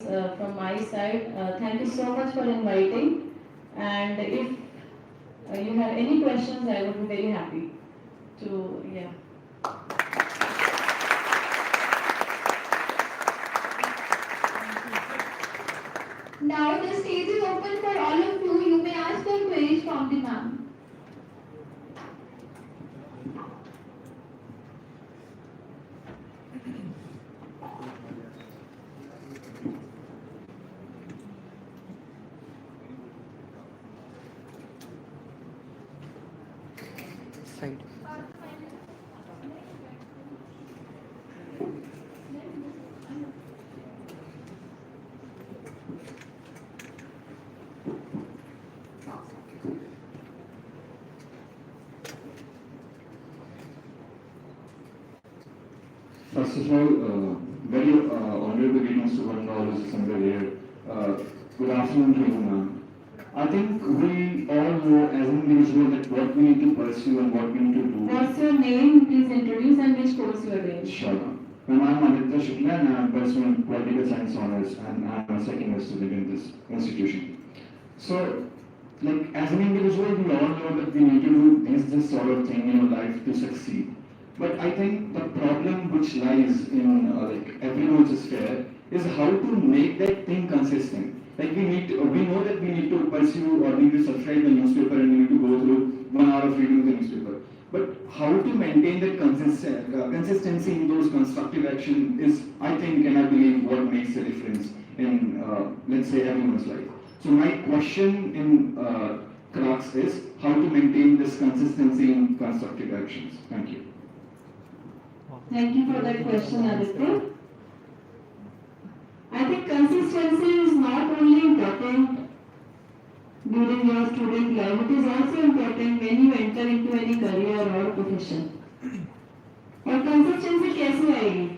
from my side. Thank you so much for inviting. And if you have any questions, I would be very happy to, yeah. Now the stage is open for all of you. You may ask your queries from the ma'am. Side. First of all, very honorable greetings to one and all who's assembled here. Good afternoon to you, ma'am. I think we all know as an individual that what we need to pursue and what we need to do. What's your name? Please introduce and which course you are doing. Sure, ma'am. Ma'am, I'm Aditya Shukla and I'm pursuing political science honors and I'm a second year student in this institution. So, like as an individual, we all know that we need to do this sort of thing in our life to succeed. But I think the problem which lies in like everyone's sphere is how to make that thing consistent. Like we know that we need to pursue or need to subscribe the newspaper and we need to go through 1 hour of reading the newspaper. But how to maintain that consistency in those constructive action is, I think, and I believe, what makes the difference in, let's say, everyone's life. So my question in crux is how to maintain this consistency in constructive actions. Thank you. Thank you for that question, Aditya. I think consistency is not only important during your student life, it is also important when you enter into any career or profession. और consistency कैसे आएगी?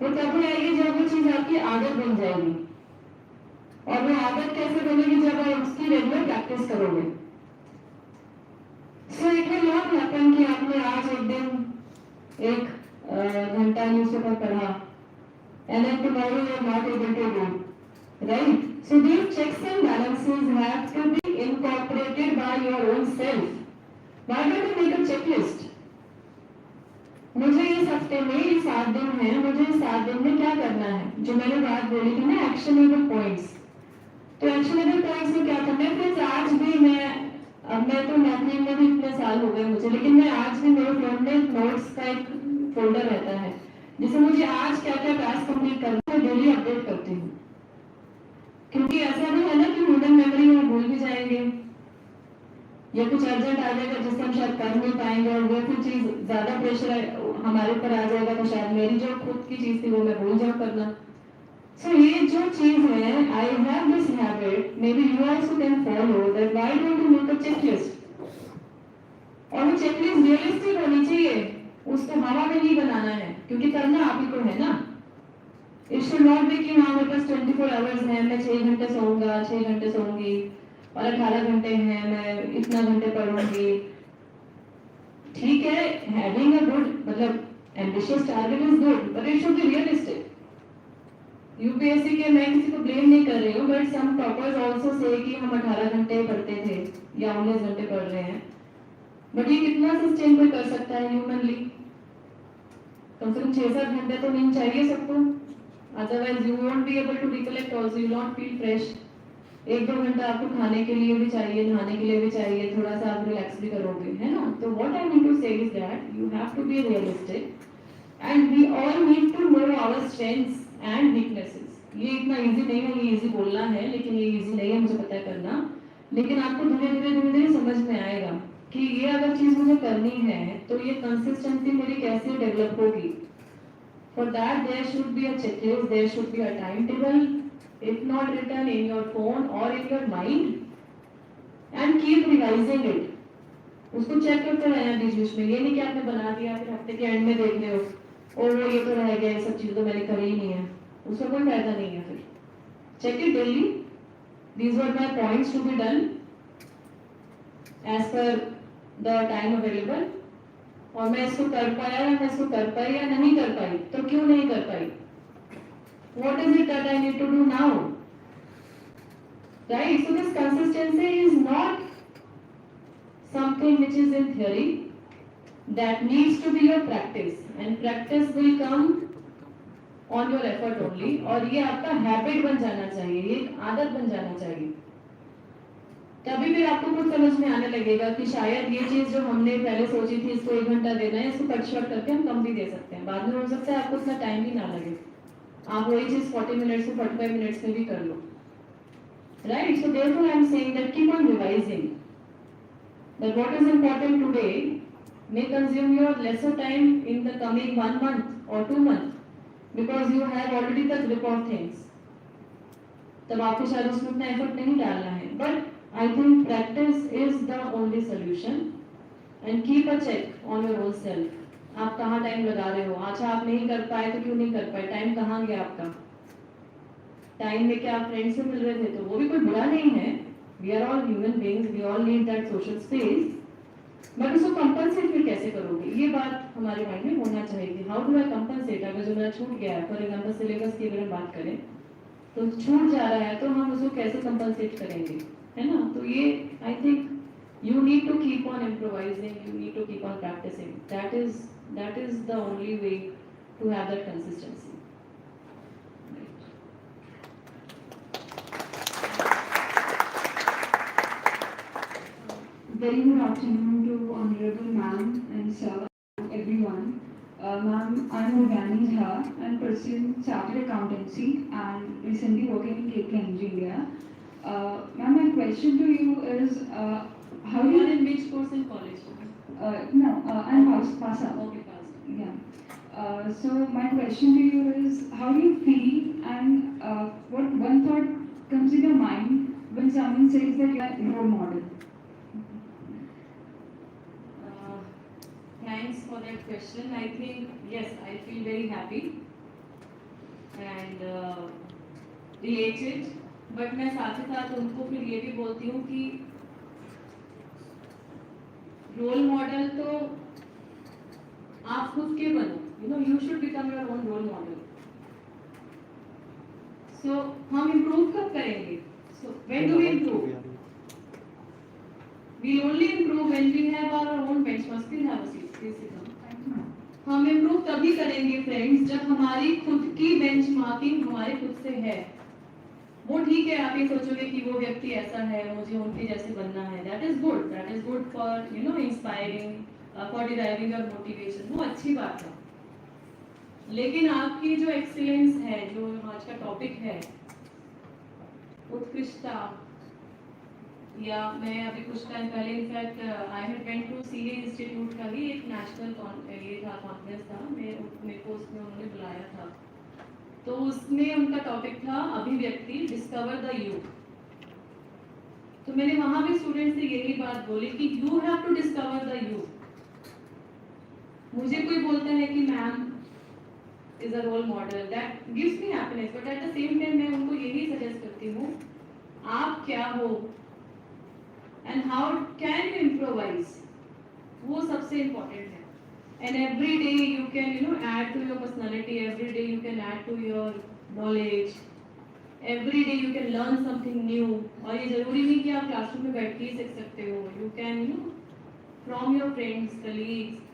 वो तभी आएगी जब वो चीज आपकी आदत बन जाएगी. और वो आदत कैसे बनेगी जब आप उसकी रेगुलर प्रैक्टिस करोगे. So it will not happen कि आपने आज एक दिन 1 घंटा न्यूज़पेपर पढ़ा and then tomorrow you are not able to do, right? So these checks and balances have to be incorporated by your own self. Why don't you make a checklist? मुझे इस हफ्ते में ये 7 दिन है, मुझे इस 7 दिन में क्या करना है? जो मैंने बात बोली थी ना, actionable points. तो actionable points में क्या करना है? फिर आज भी मैं तो नौकरी में भी इतने साल हो गए मुझे, लेकिन मैं आज भी मेरे फोन में नोट्स का एक फोल्डर रहता है जिसे मुझे आज क्या क्या टास्क कंप्लीट करना है डेली अपडेट करती हूँ. क्योंकि ऐसा भी है ना कि ह्यूमन मेमोरी में भूल भी जाएंगे या कुछ अर्जेंट आ जाएगा जिससे हम शायद कर नहीं पाएंगे और वो फिर चीज ज्यादा प्रेशर हमारे ऊपर आ जाएगा तो शायद मेरी जो खुद की चीज थी वो मैं भूल जाऊँ करना. So ये जो चीज है, I have this habit, maybe you also can follow that. Why don't you make a checklist? और वो चेकलिस्ट रियलिस्टिक होनी चाहिए, उसको हवा में नहीं बनाना है क्योंकि करना आप ही को है ना. It should not be कि हाँ मेरे पास 24 आवर्स हैं, मैं 6 घंटे सोऊंगा, 6 घंटे सोऊंगी और 18 घंटे हैं, मैं इतना घंटे पढ़ूंगी. ठीक है, having a good मतलब ambitious target is good, but it should be realistic. UPSC के मैं किसी को ब्लेम नहीं कर रही हूँ, but some toppers also say कि हम 18 घंटे पढ़ते थे या 19 घंटे पढ़ रहे हैं. बट ये कितना सस्टेन कोई कर सकता है ह्यूमनली? कम से कम 6-7 घंटे तो नींद चाहिए सबको, otherwise you won't be able to recollect also, you not feel fresh. 1-2 घंटा आपको खाने के लिए भी चाहिए, नहाने के लिए भी चाहिए, थोड़ा सा आप रिलैक्स भी करोगे, है ना? तो what I mean to say is that you have to be realistic and we all need to know our strengths and weaknesses. ये इतना इजी नहीं है, ये इजी बोलना है लेकिन ये इजी नहीं है मुझे पता है करना, लेकिन आपको धीरे-धीरे समझ में आएगा कि ये अगर चीज मुझे करनी है तो ये कंसिस्टेंसी मेरी कैसे डेवलप होगी. For that there should be a checklist, there should be a time table, if not written in your phone or in your mind, and keep revising it. उसको चेक करते रहना बीच-बीच में. ये नहीं कि आपने बना दिया फिर हफ्ते के एंड में देख ले और वो ये तो रह गया, ये सब चीजें तो मैंने करी ही नहीं है, उसका कोई फायदा नहीं है. फिर check it daily. These were my points to be done as per the time available. और मैं इसको कर पाया या मैं इसको कर पाई या नहीं कर पाई, तो क्यों नहीं कर पाई. What is it that I need to do now? Right? So this consistency is not something which is in theory. That needs to be your practice, and practice will come on your effort only. और ये आपका habit बन जाना चाहिए, ये एक आदत बन जाना चाहिए. तभी फिर आपको कुछ समझ में आने लगेगा कि शायद ये चीज जो हमने पहले सोची थी इसको 1 घंटा देना है, इसको कट शॉर्ट करके हम कम भी दे सकते हैं. बाद में हो सकता है आपको उतना टाइम भी ना लगे, आप वही चीज 40 मिनट्स में 45 मिनट्स में भी कर लो. Right? So therefore I am saying that keep on revising that what is important today may consume your lesser time in the coming 1 month or 2 months because you have already the grip of things. तब आपको शायद उसमें उतना effort नहीं डालना है. But I think practice is the only solution and keep a check on your own self. आप कहाँ टाइम लगा रहे हो? अच्छा आप नहीं कर पाए तो क्यों नहीं कर पाए? टाइम कहाँ गया आपका? टाइम में क्या आप फ्रेंड से मिल रहे थे तो वो भी कोई बुरा नहीं है. We are all human beings, we all need that social space. But उसको कंपनसेट फिर कैसे करोगे? ये बात हमारे माइंड में होना चाहिए. How do I compensate? अगर जो मेरा छूट गया है, फॉर एग्जाम्पल सिलेबस की अगर हम बात करें तो छूट जा रहा है तो हम उसको कैसे कंपनसेट करेंगे, है ना? तो ये I think you need to keep on improvising, you need to keep on practicing. That is the only way to have that consistency. Very good afternoon to Honorable Ma'am and Sir, everyone. Ma'am, I'm Organi Jha and pursuing Chartered Accountancy and recently working in KPMG India. Ma'am, my question to you is, how do You are you... in which course in college? No, I'm pass out. Okay, pass. Yeah. So my question to you is, how do you feel and what one thought comes in your mind when someone says that you are a role model? Thanks for that question. I think, yes, I feel very happy and related. But मैं साथ ही साथ उनको फिर ये भी बोलती हूँ कि रोल मॉडल तो आप खुद के बनो. You should become your own role model. So हम improve कब करेंगे? So when do we improve? We only improve when we have our own benchmarks. Please have a seat. हम इम्प्रूव तभी करेंगे फ्रेंड्स जब हमारी खुद की बेंचमार्किंग हमारे खुद से है. वो ठीक है, आप ये सोचोगे कि वो व्यक्ति ऐसा है, मुझे उनके जैसे बनना है. That is good for inspiring, for deriving your motivation. वो अच्छी बात है. लेकिन आपकी जो एक्सीलेंस है, जो आज का टॉपिक है, उत्कृष्टता, या मैं अभी कुछ टाइम पहले in fact I had went to CA institute का ही एक नेशनल ये था कॉन्फ्रेंस था, मेरे को उसमें उन्होंने बुलाया था. तो उसमें उनका टॉपिक था अभिव्यक्ति, डिस्कवर द यू. तो मैंने वहां भी स्टूडेंट से यही बात बोली कि you have to discover the you. मुझे कोई बोलता है कि ma'am is a role model, that gives me happiness, but at the same time मैं उनको यही सजेस्ट करती हूँ, आप क्या हो and how can you improvise, वो सबसे important है. and every day you can add to your personality, every day you can add to your knowledge, every day you can learn something new. और ये जरूरी नहीं कि आप क्लासरूम में बैठ के ही सीख सकते हो. you can from your friends, colleagues,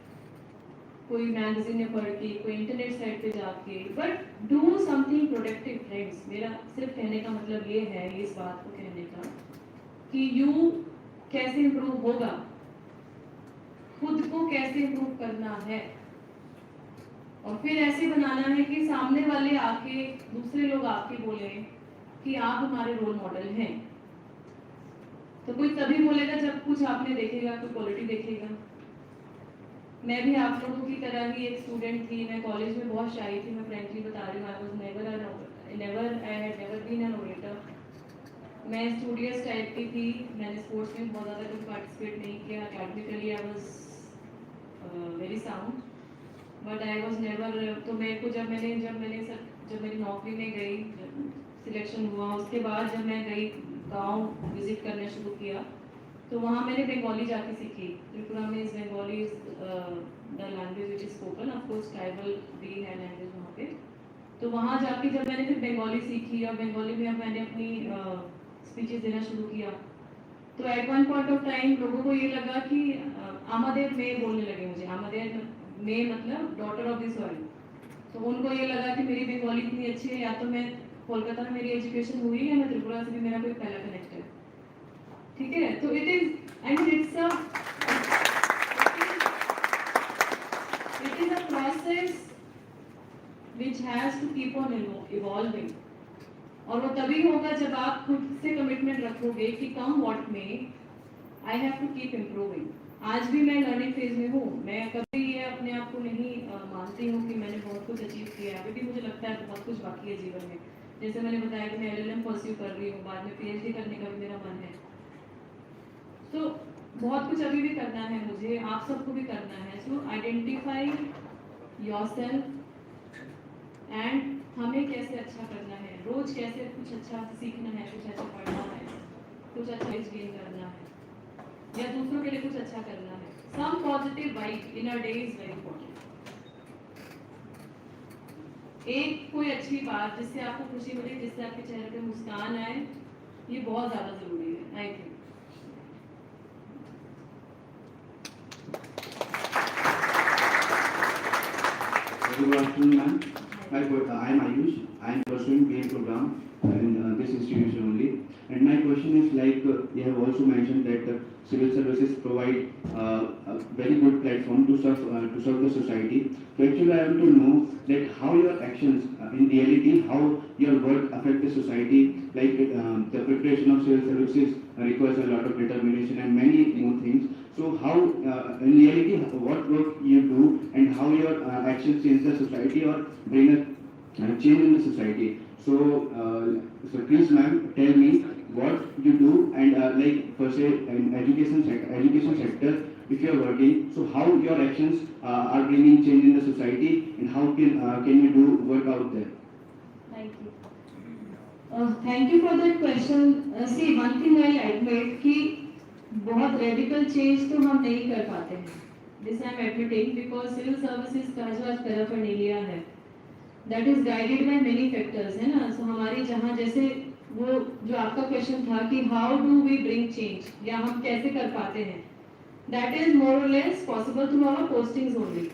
कोई मैगजीन में पढ़ के, कोई इंटरनेट साइट पे जाके, but do something productive friends. मेरा सिर्फ कहने का मतलब ये है, इस बात को कहने का कि यू कैसे इम्प्रूव होगा, खुद को कैसे इम्प्रूव करना है, और फिर ऐसे बनाना है कि सामने वाले आके, दूसरे लोग आके बोले कि आप हमारे रोल मॉडल हैं. तो कोई तभी बोलेगा जब कुछ आपने देखेगा, कोई क्वालिटी देखेगा. मैं भी आप लोगों की तरह ही एक स्टूडेंट थी. मैं कॉलेज में बहुत शाई थी, मैं फ्रेंकली बता रही हूँ. I had never been an orator. मैं स्टूडियस टाइप की थी. मैंने स्पोर्ट्स में बहुत ज़्यादा कुछ पार्टिसिपेट नहीं किया. Academically I was very sound, but I was never. तो मेरे को जब मेरी नौकरी में गई, सिलेक्शन हुआ, उसके बाद जब मैं गई गांव विजिट करना शुरू किया, तो वहाँ मैंने बंगाली जाके सीखी. त्रिपुरा में इस Bengali is the language which is spoken. Of course tribal भी है लैंग्वेज वहाँ पे. तो वहाँ जाके जब मैंने फिर बंगाली सीखी और बंगाली में अब मैंने अपनी स्पीचेस देना शुरू किया, तो at one point of time लोगों को ये लगा कि आमादेव में बोलने लगे मुझे, आमादेव में मतलब डॉटर ऑफ द सॉइल। तो उनको ये लगा कि मेरी बंगाली इतनी अच्छी है, या तो मैं कोलकाता में मेरी एजुकेशन हुई है या मैं त्रिपुरा से भी मेरा कोई पहला कनेक्ट है। ठीक है, तो it is a process which has to keep on evolving, और वो तभी होगा जब आप खुद से कमिटमेंट रखोगे कि come what may I have to keep improving. आज भी मैं लर्निंग फेज में हूँ, मैं कभी ये अपने आप को नहीं मानती हूँ कि मैंने बहुत कुछ अचीव किया है। अभी भी मुझे लगता है बहुत कुछ बाकी है जीवन में। जैसे मैंने बताया कि मैं LLM परस्यू कर रही हूँ, बाद में PhD करने का भी मेरा मन है। तो बहुत कुछ अभी भी करना है मुझे, आप सबको भी करना है। सो आइडेंटिफाई योरसेल्फ एंड हमें कैसे अच्छा करना है, रोज कैसे कुछ अच्छा सीखना है, कुछ अच्छा पढ़ना है, कुछ अच्छा गेन करना है, या दूसरों के लिए कुछ अच्छा करना है। Some positive vibe in a day is very important. एक कोई अच्छी बात जिससे आपको खुशी मिले, जिससे आपके चेहरे पे मुस्कान आए, ये बहुत ज्यादा जरूरी है I think. Good afternoon, ma'am. I am Ayush. I am pursuing BA program in this institution only. And my question is like you have also mentioned that civil services provide a very good platform to serve the society. So actually, I want to know that how your actions in reality, how your work affect the society. Like the preparation of civil services requires a lot of determination and many more things. So how in reality what work you do and how your actions change the society or bring a change in the society. So please ma'am tell me what you do and like per se in education sector if you are working, so how your actions are bringing change in the society and how can you do work out there. Thank you for that question. See, one thing I'll admit कि बहुत radical change तो हम नहीं कर पाते हैं, this I am admitting, because civil services का जो आज पैराफर्नेलिया है that is guided by many factors, है ना। सो हमारी जहाँ जैसे वो जो आपका क्वेश्चन था कि how do we bring change, या हम कैसे कर पाते हैं, that is more or less possible through our postings only.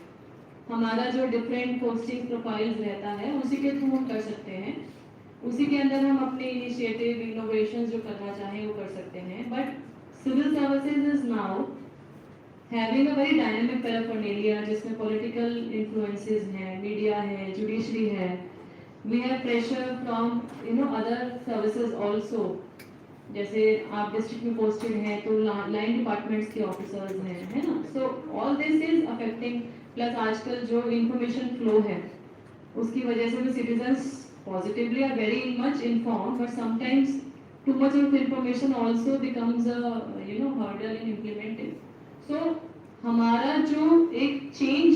हमारा जो डिफरेंट पोस्टिंग प्रोफाइल्स रहता है उसी के थ्रू हम कर सकते हैं, उसी के अंदर हम अपने इनिशिएटिव इनोवेशंस जो करना चाहें वो कर सकते हैं। But civil services is now having a very dynamic paraphernalia जिसमें political influences हैं, media है, judiciary है, we have pressure from other services also, जैसे आप district में posted हैं तो line departments के officers हैं, है ना। So all this is affecting, plus आजकल जो information flow है उसकी वजह से भी citizens positively are very much informed, but sometimes too much of information also becomes a hurdle in implementing. So हमारा जो एक चेंज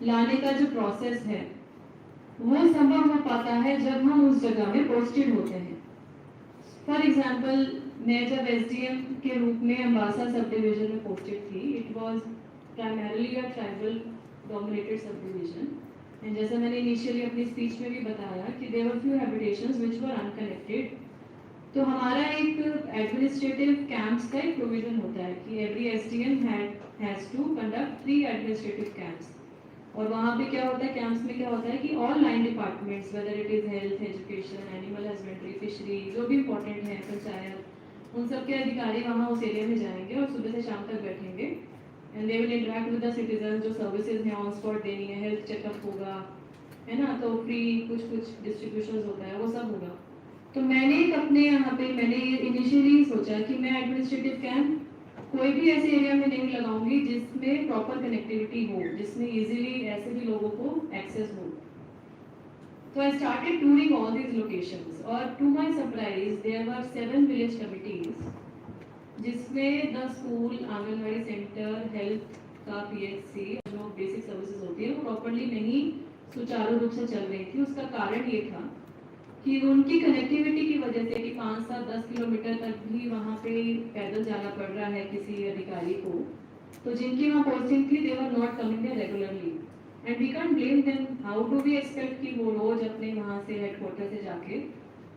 लाने का जो प्रोसेस है वो संभव हो पाता है जब हम उस जगह में पोस्टेड होते हैं। फॉर एग्जाम्पल, मैं जब SDM के रूप में अम्बासा सब डिवीजन में पोस्टेड थी, it was primarily a tribal dominated sub division, and जैसा मैंने इनिशियली अपनी स्पीच में भी बताया कि there were few habitations which were unconnected. तो हमारा एक एडमिनिस्ट्रेटिव कैंप्स का एक प्रोविजन होता है कि every SDM has to conduct 3 administrative camps, और वहाँ पे क्या होता है, कैंप्स में क्या होता है कि all line departments, whether it is health, education, animal husbandry, fishery, जो भी इंपॉर्टेंट है, पंचायत, उन सब के अधिकारी वहाँ उस एरिया में जाएंगे और सुबह से शाम तक बैठेंगे, and they will interact with the citizen. जो सर्विसेज हैं ऑन स्पॉट देनी है, हेल्थ चेकअप होगा, है ना, तो फ्री कुछ डिस्ट्रीब्यूशन होता है, वो सब होगा। तो मैंने अपने यहाँ पे मैंने इनिशियली सोचा कि मैं एडमिनिस्ट्रेटिव कैंप कोई भी ऐसे एरिया में नहीं लगाऊंगी जिसमें प्रॉपर कनेक्टिविटी हो, जिसमें इजीली ऐसे भी लोगों को एक्सेस हो। तो I started touring all these locations, और to my surprise there were 7 village committees, जिसमें 10 स्कूल, आंगनवाड़ी सेंटर, हेल्थ का PHC, जो बेसिक सर्विसेज होती है वो प्रॉपरली नहीं सुचारू रूप से चल रही थी। उसका कारण ये था कि उनकी कनेक्टिविटी की वजह से कि 5, 7, 10 किलोमीटर तक भी वहाँ पे पैदल जाना पड़ रहा है किसी अधिकारी को, तो जिनकी वहाँ पोस्टिंग थी they were not coming there regularly. And we can blame them. How do we expect कि वो रोज अपने वहाँ से हेडक्वार्टर से जाके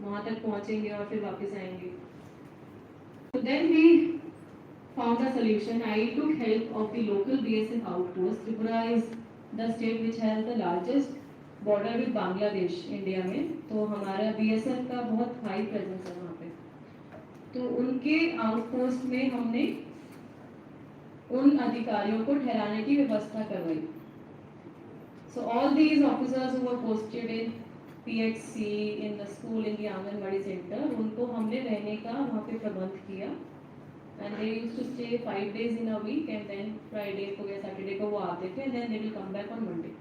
वहाँ तक पहुँचेंगे और फिर वापस आएंगे. So then we found a solution. I took help of the local BSF outpost. Tripura is the state which has the largest border with Bangladesh India में. तो हमारा BSF का बहुत हाई प्रेजेंस है वहाँ पे. तो उनके आउटपोस्ट में हमने उन अधिकारियों को ठहराने की व्यवस्था करवाई. So all these officers who were posted in PHC, in the school, in the anganwadi centre, उनको हमने रहने का वहाँ पे प्रबंध किया. And they used to stay 5 days in a week, and then Friday को या Saturday को वो आते थे, and then they will come back on Monday.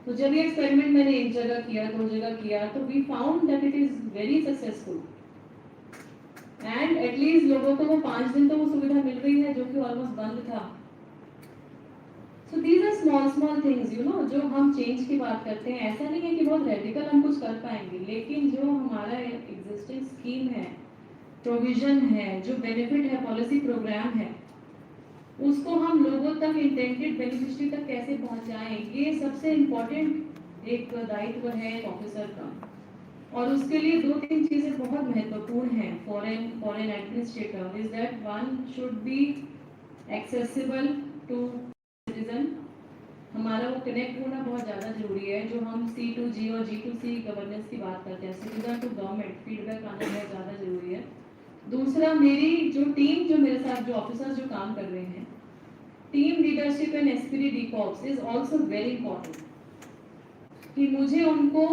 तो जब ये एक्सपेरिमेंट मैंने एक जगह किया, 2 जगह किया, तो we found that it is very successful. And at least लोगों को वो 5 दिन तो वो सुविधा मिल रही है जो कि ऑलमोस्ट बंद था. So these are small things, you know, जो हम चेंज की बात करते हैं. ऐसा नहीं है कि बहुत रेडिकल हम कुछ कर पाएंगे, लेकिन जो हमारा एग्जिस्टिंग स्कीम है, प्रोविजन है, जो बेनिफिट है, पॉलिसी प्रोग्राम है, उसको हम लोगों तक, इंटेंडेड बेनिफिशियरी तक कैसे पहुंचाएं, ये सबसे इम्पोर्टेंट एक दायित्व है एक ऑफिसर का. और उसके लिए 2-3 चीजें बहुत महत्वपूर्ण हैं for an administrator. Is that one should be accessible to citizen. हमारा वो कनेक्ट होना बहुत ज़्यादा जरूरी है. जो हम C2G और G2C गवर्नेंस की बात करते हैं, सिटीजन टू गवर्नमेंट, फीडबैक आना बहुत ज़्यादा जरूरी है. दूसरा, मेरी जो टीम, जो मेरे साथ जो ऑफिसर्स जो काम कर रहे हैं, team leadership and esprit de corps is also very important. कि मुझे उनको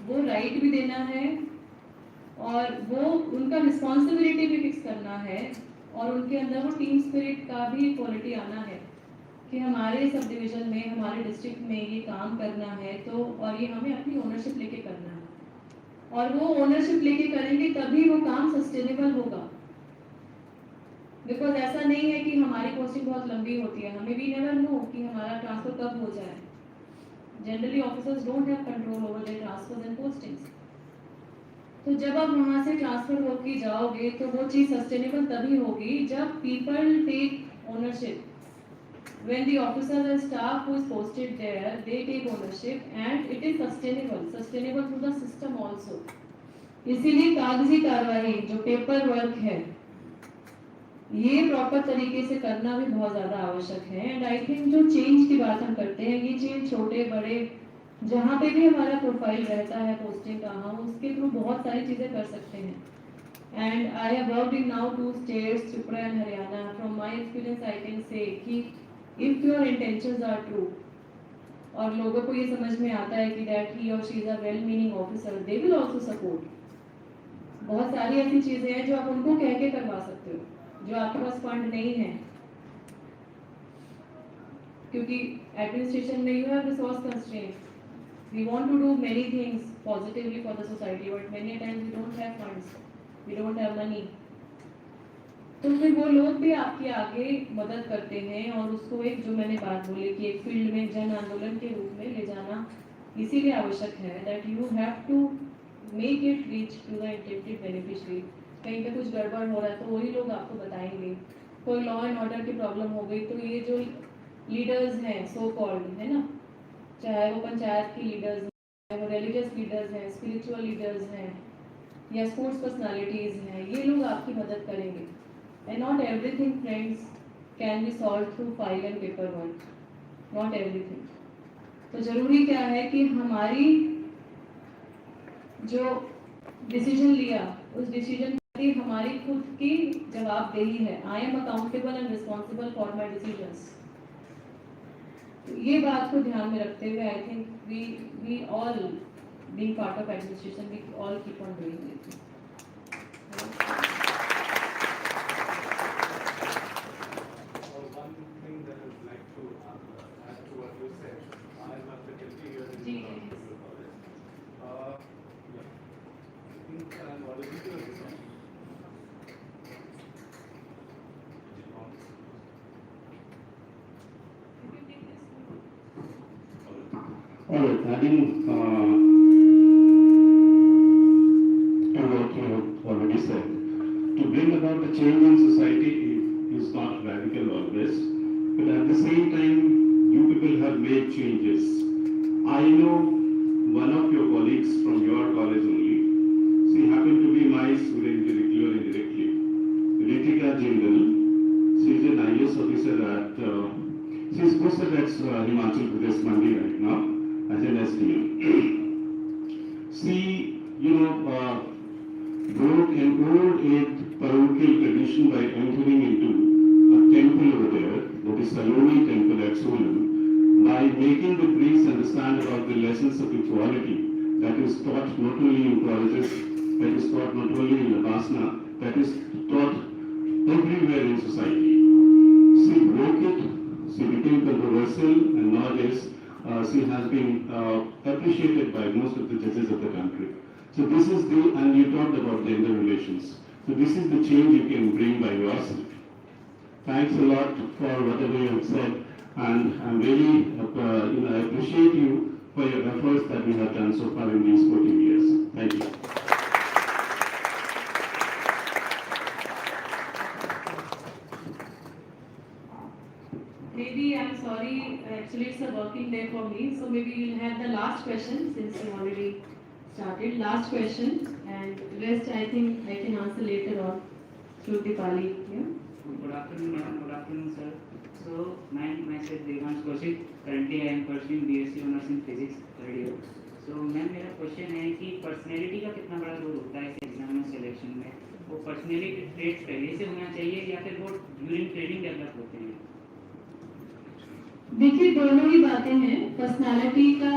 वो राइट भी देना है और वो उनका रिस्पॉन्सिबिलिटी भी फिक्स करना है, और उनके अंदर वो टीम स्पिरिट का भी क्वालिटी आना है कि हमारे सब डिवीजन में, हमारे डिस्ट्रिक्ट में ये काम करना है, तो और ये हमें अपनी ओनरशिप लेके करना है. और वो ओनरशिप लेके करेंगे तभी वो काम सस्टेनेबल होगा. बिकॉज ऐसा नहीं है कि हमारी पोस्टिंग बहुत लंबी होती है, हमें भी नेवर नो कि हमारा ट्रांसफर कब हो जाए. Generally officers don't have control over their transfers and postings. तो जब आप वहाँ से ट्रांसफर होके जाओगे तो वो चीज़ सस्टेनेबल तभी होगी जब people take ownership. When the officers and staff who is posted there, they take ownership and it is sustainable through the system also. इसीलिए कागजी कार्रवाई, जो पेपर वर्क है, ये प्रॉपर तरीके से करना भी बहुत ज़्यादा आवश्यक है. एंड आई थिंक जो चेंज की बात हम करते हैं, ये चेंज छोटे बड़े जहाँ पे भी हमारा प्रोफाइल रहता है पोस्टिंग का, हम उसके थ्रू बहुत सारी चीज़ें कर सकते हैं. And I have worked in now 2 states, Tripura and Haryana. From my experience I can say कि if your intentions are true, और लोगों को ये समझ में आता है कि that he or she is a well-meaning officer, they will also support. बहुत सारी ऐसी चीजें हैं जो आप उनको कह के करवा सकते हो, जो आपके पास फंड नहीं है, क्योंकि एडमिनिस्ट्रेशन में you have resource constraints. We want to do many things positively for the society, but many times we don't have funds, we don't have money. तो फिर वो लोग भी आपके आगे मदद करते हैं, और उसको एक, जो मैंने बात बोली कि एक फील्ड में जन आंदोलन के रूप में ले जाना इसीलिए आवश्यक है that you have to make it reach to the intended beneficiary. कहीं पे कुछ गड़बड़ हो रहा है तो वही लोग आपको बताएंगे. कोई लॉ एंड ऑर्डर की प्रॉब्लम हो गई तो ये जो लीडर्स हैं, सो कॉल्ड, है ना, चाहे वो पंचायत की लीडर्स हैं, चाहे वो रिलीजियस लीडर्स हैं, स्पिरिचुअल लीडर्स हैं, या स्पोर्ट्स पर्सनालिटीज़ हैं, ये लोग आपकी मदद करेंगे. And not everything, friends, can be solved through file and paperwork. Not everything. तो जरूरी क्या है कि हमारी जो डिसीजन लिया, उस डिसीजन की हमारी खुद की जवाबदेही है. I am accountable and responsible for my decisions. तो ये बात को ध्यान में रखते हुए, I think we all, being part of administration, we all keep on doing it. Alright, adding to what you have already said, to bring about a change in society is not radical always, but at the same time, you people have made changes. I know one of your colleagues from your college only. She happened to be my student directly or indirectly. Ritika Jindal. She is an IAS officer at, she is posted at Himachal Pradesh Mandi right now as an SDM. She, broke an old parochial tradition by entering into a temple over there, that is Saloni temple at Solan, by making the priests understand about the lessons of equality that is taught not only in colleges, that is taught not only in Upasana, that is taught everywhere in society. She broke it, she became controversial, and nowadays she has been appreciated by most of the judges of the country. So this is the, and you talked about gender relations. So this is the change you can bring by yourself. Thanks a lot for whatever you have said, and I'm really, I appreciate you for your efforts that we have done so far in these 14 years. Thank you. Maybe I'm sorry, actually it's a working day for me, so maybe we'll have the last question since we already started. Last question, and rest I think I can answer later on through Dipali. Yeah? Good afternoon, madam. Good afternoon, sir. So, myself Devansh Kaushik. Currently, I am pursuing BSc Honors in Physics third year. So, ma'am मेरा question है कि personality का कितना बड़ा role होता है exam में selection में? वो पर्सनैलिटी ट्रेट पहले से होना चाहिए या फिर वो ड्यूरिंग ट्रेनिंग डेवलप होते हैं? देखिए दोनों ही बातें हैं। पर्सनालिटी का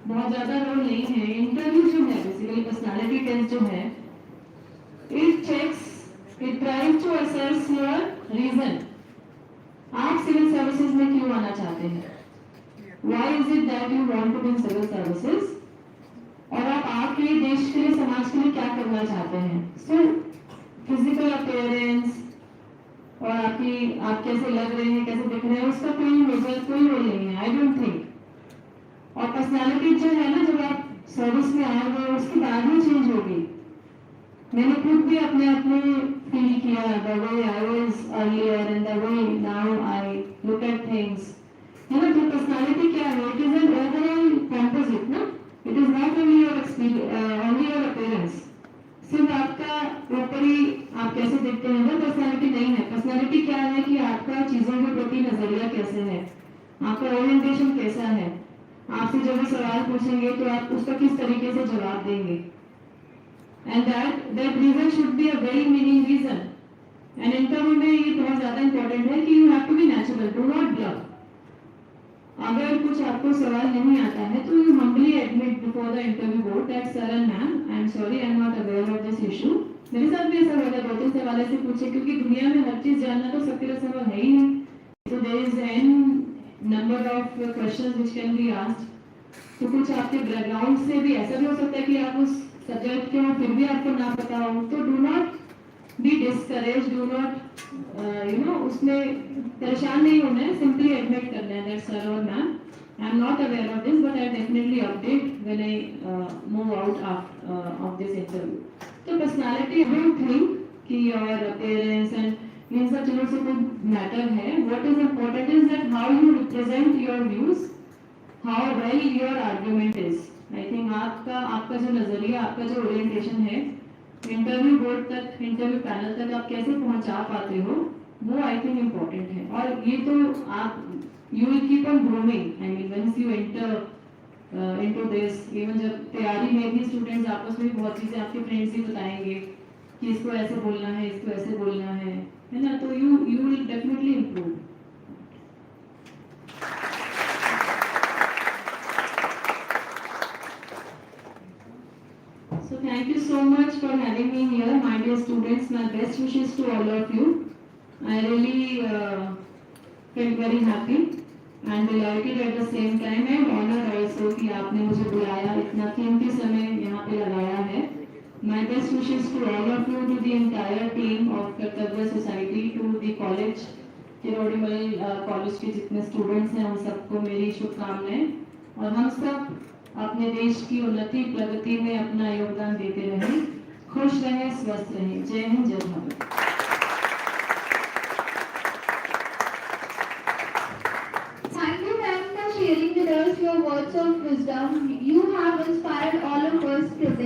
बहुत ज्यादा रोल नहीं है। इंटरव्यू जो है बेसिकली पर्सनालिटी टेस्ट जो है, it checks, it tries to assess your reason. आप सिविल सर्विसेज में क्यों आना चाहते हैं? Why is it that you want to be in civil services? और आप आपके लिए, देश के लिए, समाज के लिए क्या करना चाहते हैं? सो फिजिकल अपीयरेंस और आप कैसे लग रहे हैं, कैसे दिख रहे हैं, उसका कोई मेजर, कोई रोल नहीं है, आई डोंट थिंक। और पर्सनालिटी जो है ना, जब आप सर्विस में आए हो उसके बाद ही चेंज होगी। मैंने खुद भी अपने फील किया, the way I was earlier and the way now I look at things, है ना। तो पर्सनालिटी क्या है? It is an overall composite ना, it is not only your experience, only your appearance. सिर्फ आपका ऊपरी आप कैसे देखते हैं वो पर्सनालिटी नहीं है। पर्सनालिटी क्या है कि आपका चीजों के प्रति नजरिया कैसे है, आपका ओरिएंटेशन कैसा है। आपसे जब वो सवाल पूछेंगे तो आप उसका किस तरीके से जवाब देंगे, and that reason should be a very meaning reason. And interview में ये बहुत ज्यादा इंपॉर्टेंट है कि you have to be natural, do not bluff. अगर कुछ आपको सवाल नहीं आता है तो you humbly admit before the interview board that sir and ma'am, I am sorry, I am not aware of this issue. मेरे साथ भी ऐसा होगा, दो तीन सवाल ऐसे पूछे, क्योंकि दुनिया में हर चीज जानना तो सबके लिए संभव है ही नहीं। So there is an number of questions which can be asked. तो कुछ आपके बैकग्राउंड से भी ऐसा भी हो सकता है कि आप उस सब्जेक्ट के हो फिर भी आपको ना पता हो, तो do not be discourage, do not उसमें परेशान नहीं होना है, सिंपली एडमिट करना है दैट सर और ma'am, I am not aware of this but I definitely update when I move out of this interview. तो पर्सनालिटी, आई डोंट थिंक कि योर अपीयरेंस एंड इन सब चीजों से कोई मैटर है। What is important is that how you represent your views, how well your argument is. I think आपका जो नजरिया, आपका जो ओरिएंटेशन है, इंटरव्यू बोर्ड तक, इंटरव्यू पैनल तक आप कैसे पहुंचा पाते हो, वो आई थिंक इम्पोर्टेंट है। और ये तो आप, you will keep on growing, I mean when you enter into this, even जब तैयारी में भी स्टूडेंट्स आपस में भी बहुत चीजें आपके फ्रेंड्स ही बताएंगे कि इसको ऐसे बोलना है, इसको ऐसे बोलना है ना। तो you will definitely improve. So thank you so much for having me here, my dear students. My best wishes to all of you. I really felt very happy and delighted at the same time and honored also कि आपने मुझे बुलाया, इतना कीमती समय यहाँ पे लगाया है। My best wishes to all of you, to the entire team of Kartavya society, to the college, Kirorimal college के जितने स्टूडेंट्स हैं उन सबको मेरी शुभकामनाएं। और हम सब अपने देश की उन्नति प्रगति में अपना योगदान देते रहें, खुश रहें, स्वस्थ रहें। जय हिंद, जय Bharat. Thank you, ma'am. wisdom. You have inspired all of us present.